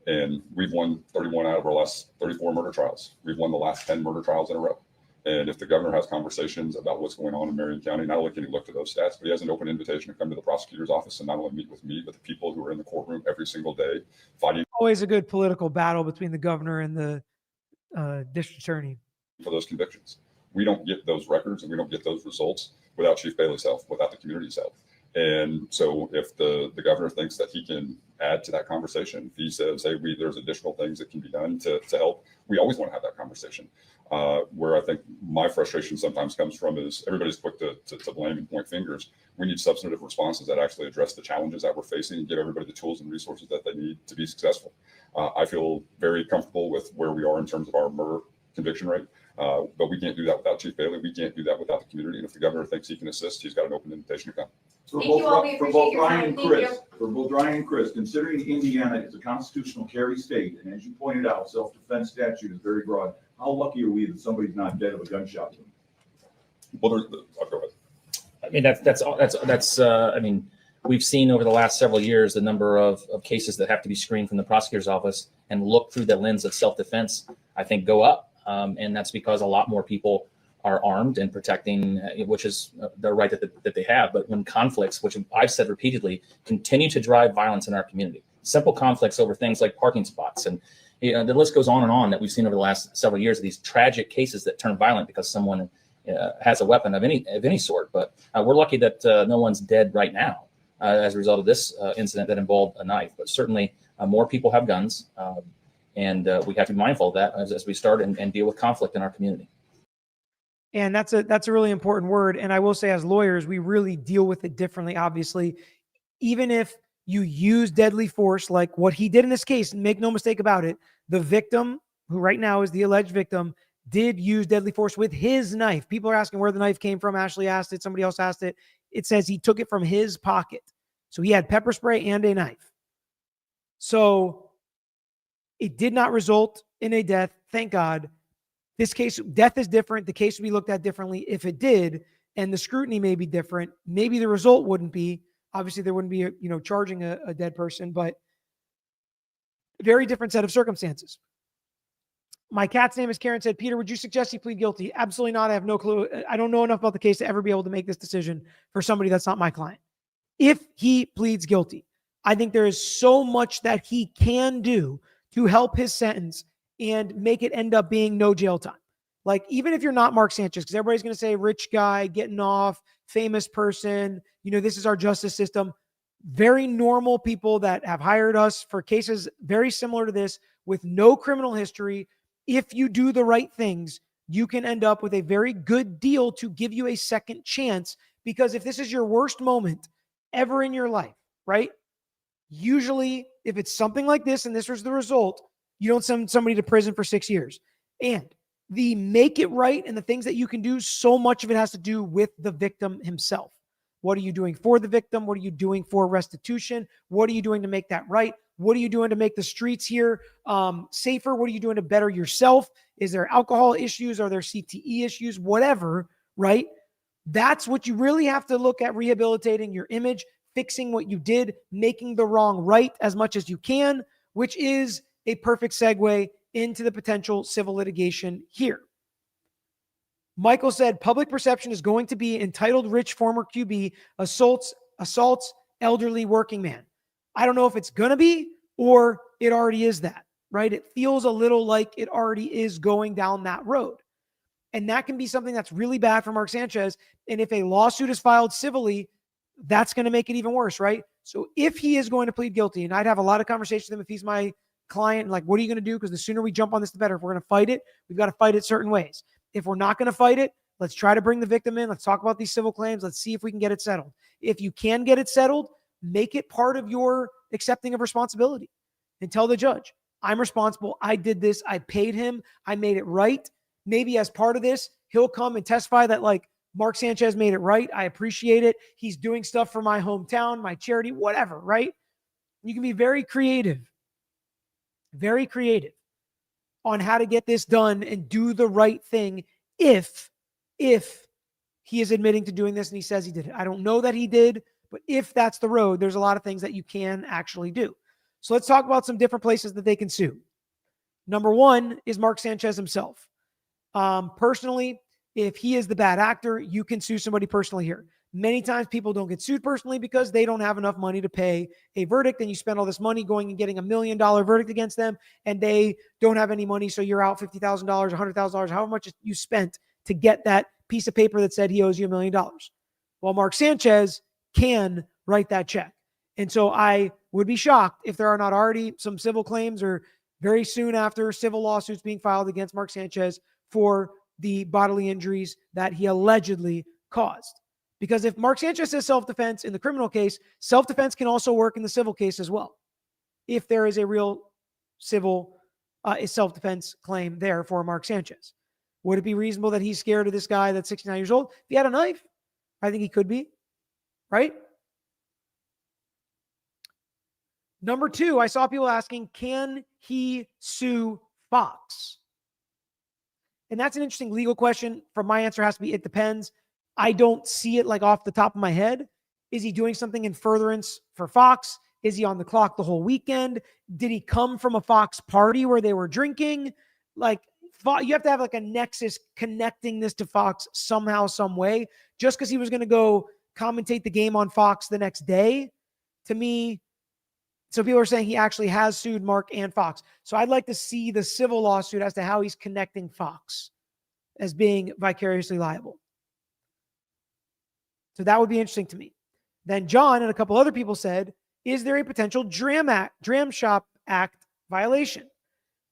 And we've won 31 out of our last 34 murder trials. We've won the last 10 murder trials in a row. And if the governor has conversations about what's going on in Marion County, not only can he look to those stats, but he has an open invitation to come to the prosecutor's office and not only meet with me, but the people who are in the courtroom every single day fighting. Always a good political battle between the governor and the district attorney for those convictions. We don't get those records and we don't get those results without Chief Bailey's help, without the community's help. And so if the governor thinks that he can add to that conversation, if he says, hey, there's additional things that can be done to help, we always want to have that conversation. Where I think my frustration sometimes comes from is everybody's quick to blame and point fingers. We need substantive responses that actually address the challenges that we're facing and give everybody the tools and resources that they need to be successful. I feel very comfortable with where we are in terms of our murder conviction rate, but we can't do that without Chief Bailey. We can't do that without the community. And if the governor thinks he can assist, he's got an open invitation to come. Thank you all. We appreciate your time. Thank you. For both Ryan and Chris, considering Indiana is a constitutional carry state, and as you pointed out, self-defense statute is very broad, how lucky are we that somebody's not dead of a gunshot wound? Well, I'll go ahead. I mean, that's I mean, we've seen over the last several years the number of cases that have to be screened from the prosecutor's office and look through the lens of self-defense, I think, go up. And that's because a lot more people are armed and protecting, which is the right that they have. But when conflicts, which I've said repeatedly, continue to drive violence in our community, simple conflicts over things like parking spots, and the list goes on that we've seen over the last several years of these tragic cases that turn violent because someone has a weapon of any sort. But we're lucky that no one's dead right now as a result of this incident that involved a knife. But certainly more people have guns, and we have to be mindful of that as we start and deal with conflict in our community. And that's a really important word. And I will say, as lawyers, we really deal with it differently. Obviously, even if you use deadly force like what he did in this case, and make no mistake about it, the victim, who right now is the alleged victim, did use deadly force with his knife. People are asking where the knife came from. Ashley asked it. Somebody else asked it. It says he took it from his pocket. So he had pepper spray and a knife. So it did not result in a death. Thank God. This case, death is different. The case would be looked at differently if it did, and the scrutiny may be different. Maybe the result wouldn't be. Obviously, there wouldn't be, charging a dead person, but very different set of circumstances. My cat's name is Karen said, Peter, would you suggest he plead guilty? Absolutely not. I have no clue. I don't know enough about the case to ever be able to make this decision for somebody that's not my client. If he pleads guilty, I think there is so much that he can do to help his sentence and make it end up being no jail time. Like, even if you're not Mark Sanchez, because everybody's going to say rich guy, getting off, famous person, this is our justice system. Very normal people that have hired us for cases very similar to this with no criminal history. If you do the right things, you can end up with a very good deal to give you a second chance. Because if this is your worst moment ever in your life, right? Usually, if it's something like this and this was the result, you don't send somebody to prison for 6 years. And the make it right and the things that you can do, so much of it has to do with the victim himself. What are you doing for the victim? What are you doing for restitution? What are you doing to make that right? What are you doing to make the streets here safer? What are you doing to better yourself? Is there alcohol issues? Are there CTE issues? Whatever, right? That's what you really have to look at: rehabilitating your image, fixing what you did, making the wrong right as much as you can, which is a perfect segue into the potential civil litigation here. Michael said public perception is going to be entitled rich former QB assaults elderly working man. I don't know if it's going to be or it already is that, right? It feels a little like it already is going down that road. And that can be something that's really bad for Mark Sanchez. And if a lawsuit is filed civilly, that's going to make it even worse, right? So if he is going to plead guilty, and I'd have a lot of conversations with him if he's my client, like, what are you going to do? Because the sooner we jump on this, the better. If we're going to fight it, we've got to fight it certain ways. If we're not going to fight it, let's try to bring the victim in. Let's talk about these civil claims. Let's see if we can get it settled. If you can get it settled, make it part of your accepting of responsibility and tell the judge, I'm responsible. I did this. I paid him. I made it right. Maybe as part of this, he'll come and testify that, like, Mark Sanchez made it right. I appreciate it. He's doing stuff for my hometown, my charity, whatever, right? You can be very creative on how to get this done and do the right thing if he is admitting to doing this and he says he did it. I don't know that he did, but if that's the road, there's a lot of things that you can actually do. So let's talk about some different places that they can sue. Number one is Mark Sanchez himself. Personally, if he is the bad actor, you can sue somebody personally here. Many times people don't get sued personally because they don't have enough money to pay a verdict, and you spend all this money going and getting $1 million verdict against them, and they don't have any money, so you're out $50,000, $100,000, however much you spent to get that piece of paper that said he owes you $1 million. Well, Mark Sanchez can write that check. And so I would be shocked if there are not already some civil claims or very soon after civil lawsuits being filed against Mark Sanchez for the bodily injuries that he allegedly caused. Because if Mark Sanchez says self-defense in the criminal case, self-defense can also work in the civil case as well. If there is a real civil self-defense claim there for Mark Sanchez. Would it be reasonable that he's scared of this guy that's 69 years old? If he had a knife, I think he could be, right? Number two, I saw people asking, can he sue Fox? And that's an interesting legal question. From my answer has to be, it depends. I don't see it like off the top of my head. Is he doing something in furtherance for Fox? Is he on the clock the whole weekend? Did he come from a Fox party where they were drinking? Like, you have to have like a nexus connecting this to Fox somehow, some way. Just because he was going to go commentate the game on Fox the next day, to me, so people are saying he actually has sued Mark and Fox. So I'd like to see the civil lawsuit as to how he's connecting Fox as being vicariously liable. So that would be interesting to me. Then John and a couple other people said, is there a potential Dram Shop Act violation?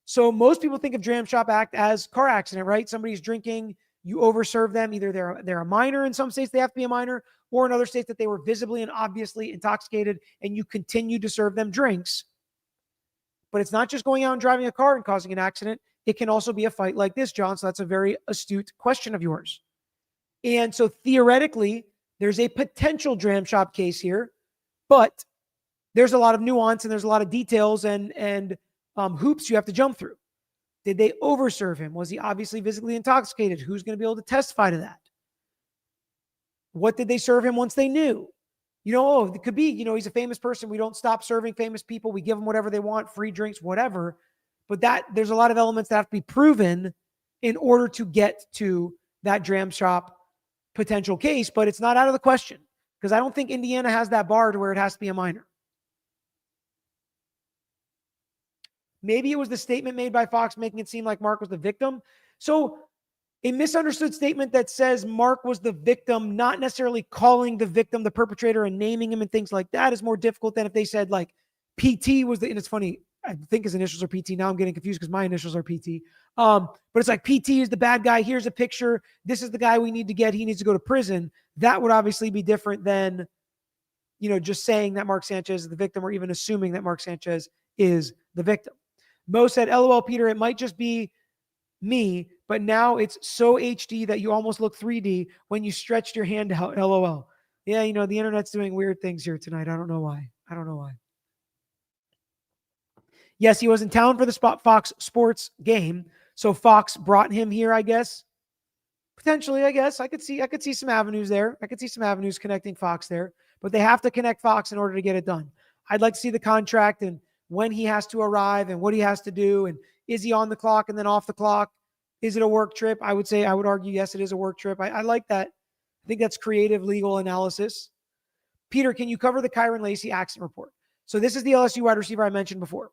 So most people think of Dram Shop Act as car accident, right? Somebody's drinking, you overserve them. Either they're a minor, in some states they have to be a minor, or in other states that they were visibly and obviously intoxicated and you continue to serve them drinks. But it's not just going out and driving a car and causing an accident. It can also be a fight like this, John. So that's a very astute question of yours. And so theoretically, there's a potential Dram Shop case here, but there's a lot of nuance and there's a lot of details and hoops you have to jump through. Did they overserve him? Was he obviously visibly intoxicated? Who's going to be able to testify to that? What did they serve him once they knew? It could be, he's a famous person. We don't stop serving famous people. We give them whatever they want, free drinks, whatever. But there's a lot of elements that have to be proven in order to get to that Dram Shop potential case, but it's not out of the question because I don't think Indiana has that bar to where it has to be a minor. Maybe it was the statement made by Fox making it seem like Mark was the victim. So a misunderstood statement that says Mark was the victim, not necessarily calling the victim the perpetrator and naming him and things like that, is more difficult than if they said like PT was and it's funny, I think his initials are PT. Now I'm getting confused because my initials are PT. But it's like PT is the bad guy. Here's a picture. This is the guy we need to get. He needs to go to prison. That would obviously be different than, just saying that Mark Sanchez is the victim or even assuming that Mark Sanchez is the victim. Mo said, LOL, Peter, it might just be me, but now it's so HD that you almost look 3D when you stretched your hand out. LOL. Yeah, the internet's doing weird things here tonight. I don't know why. Yes, he was in town for the Fox Sports game. So Fox brought him here, I guess. Potentially, I guess. I could see some avenues there. I could see some avenues connecting Fox there, but they have to connect Fox in order to get it done. I'd like to see the contract and when he has to arrive and what he has to do. And is he on the clock and then off the clock? Is it a work trip? I would argue, yes, it is a work trip. I like that. I think that's creative legal analysis. Peter, can you cover the Kyron Lacey accident report? So this is the LSU wide receiver I mentioned before.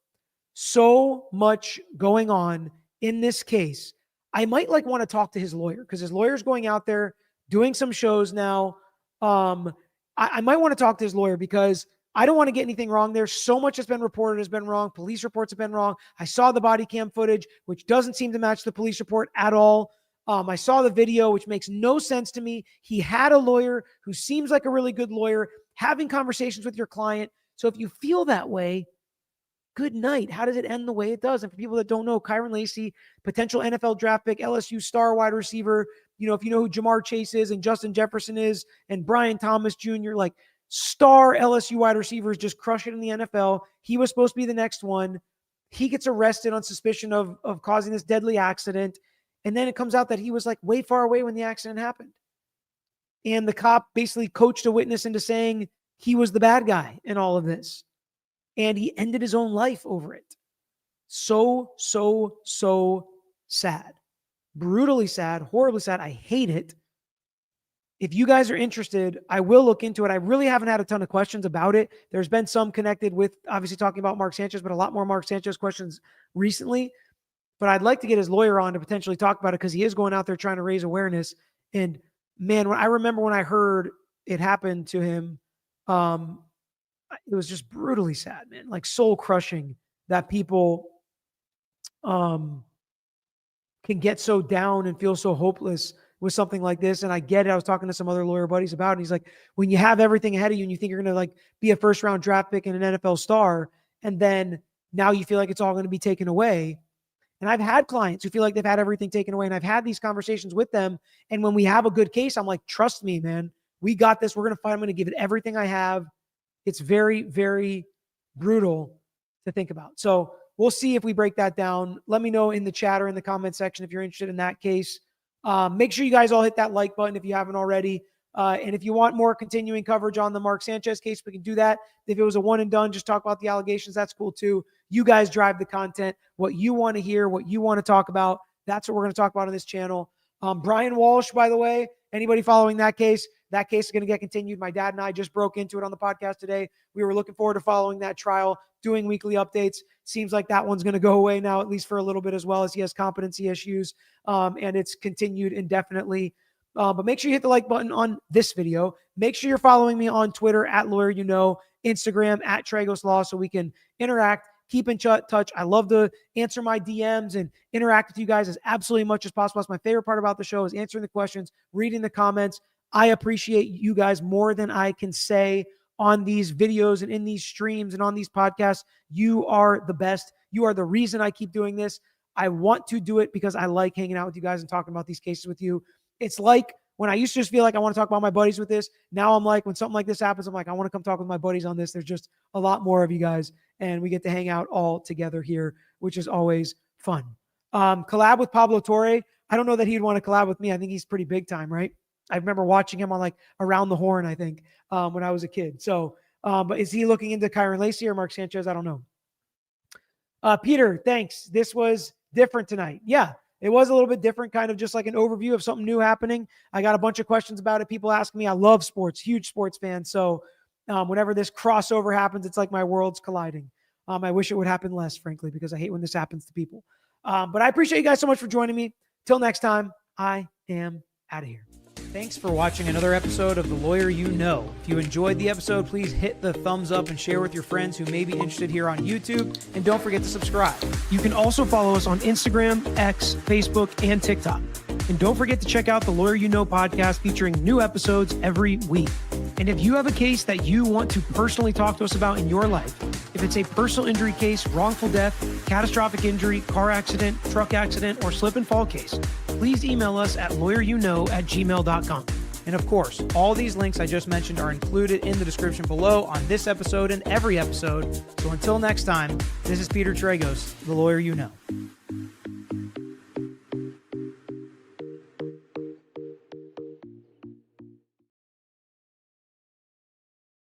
So much going on in this case. I might want to talk to his lawyer because his lawyer's going out there doing some shows now. I might want to talk to his lawyer because I don't want to get anything wrong there. So much has been reported has been wrong. Police reports have been wrong. I saw the body cam footage, which doesn't seem to match the police report at all. I saw the video, which makes no sense to me. He had a lawyer who seems like a really good lawyer having conversations with your client. So if you feel that way, good night. How does it end the way it does? And for people that don't know, Kyron Lacey, potential NFL draft pick, LSU star wide receiver. If you know who Jamar Chase is and Justin Jefferson is and Brian Thomas Jr., like star LSU wide receivers just crush it in the NFL. He was supposed to be the next one. He gets arrested on suspicion of causing this deadly accident. And then it comes out that he was way far away when the accident happened. And the cop basically coached a witness into saying he was the bad guy in all of this. And he ended his own life over it. So sad. Brutally sad. Horribly sad. I hate it. If you guys are interested, I will look into it. I really haven't had a ton of questions about it. There's been some connected with obviously talking about Mark Sanchez, but a lot more Mark Sanchez questions recently. But I'd like to get his lawyer on to potentially talk about it because he is going out there trying to raise awareness. And man, I remember when I heard it happened to him, it was just brutally sad, man. Soul crushing that people can get so down and feel so hopeless with something like this. And I get it. I was talking to some other lawyer buddies about it. And he's like, when you have everything ahead of you and you think you're going to be a first round draft pick and an NFL star, and then now you feel like it's all going to be taken away. And I've had clients who feel like they've had everything taken away. And I've had these conversations with them. And when we have a good case, I'm like, trust me, man, we got this. We're going to fight. I'm going to give it everything I have. It's very, very brutal to think about. So we'll see if we break that down. Let me know in the chat or in the comment section if you're interested in that case. Make sure you guys all hit that like button if you haven't already. And if you want more continuing coverage on the Mark Sanchez case, we can do that. If it was a one and done, just talk about the allegations. That's cool too. You guys drive the content. What you want to hear, what you want to talk about, that's what we're going to talk about on this channel. Brian Walsh, by the way, anybody following that case is going to get continued. My dad and I just broke into it on the podcast today. We were looking forward to following that trial, doing weekly updates. Seems like that one's going to go away now, at least for a little bit, as well as he has competency issues. And it's continued indefinitely. But make sure you hit the like button on this video. Make sure you're following me on Twitter at LawyerYouKnow, Instagram at Tragos Law, so we can interact, keep in touch. I love to answer my DMs and interact with you guys as absolutely much as possible. That's my favorite part about the show is answering the questions, reading the comments. I appreciate you guys more than I can say on these videos and in these streams and on these podcasts. You are the best. You are the reason I keep doing this. I want to do it because I like hanging out with you guys and talking about these cases with you. It's like when I used to just feel like I want to talk about my buddies with this. Now I'm like, when something like this happens, I'm like, I want to come talk with my buddies on this. There's just a lot more of you guys and we get to hang out all together here, which is always fun. Collab with Pablo Torre. I don't know that he'd want to collab with me. I think he's pretty big time, right? I remember watching him on Around the Horn, I think, when I was a kid. So, but is he looking into Kyron Lacey or Mark Sanchez? I don't know. Peter, thanks. This was different tonight. Yeah, it was a little bit different, kind of just like an overview of something new happening. I got a bunch of questions about it. People ask me. I love sports, huge sports fan. So whenever this crossover happens, it's like my world's colliding. I wish it would happen less, frankly, because I hate when this happens to people. But I appreciate you guys so much for joining me. Till next time, I am out of here. Thanks for watching another episode of The Lawyer You Know. If you enjoyed the episode, please hit the thumbs up and share with your friends who may be interested here on YouTube. And don't forget to subscribe. You can also follow us on Instagram, X, Facebook, and TikTok. And don't forget to check out the Lawyer You Know podcast featuring new episodes every week. And if you have a case that you want to personally talk to us about in your life, if it's a personal injury case, wrongful death, catastrophic injury, car accident, truck accident, or slip and fall case, please email us at lawyeryouknow@gmail.com. And of course, all these links I just mentioned are included in the description below on this episode and every episode. So until next time, this is Peter Tragos, The Lawyer You Know.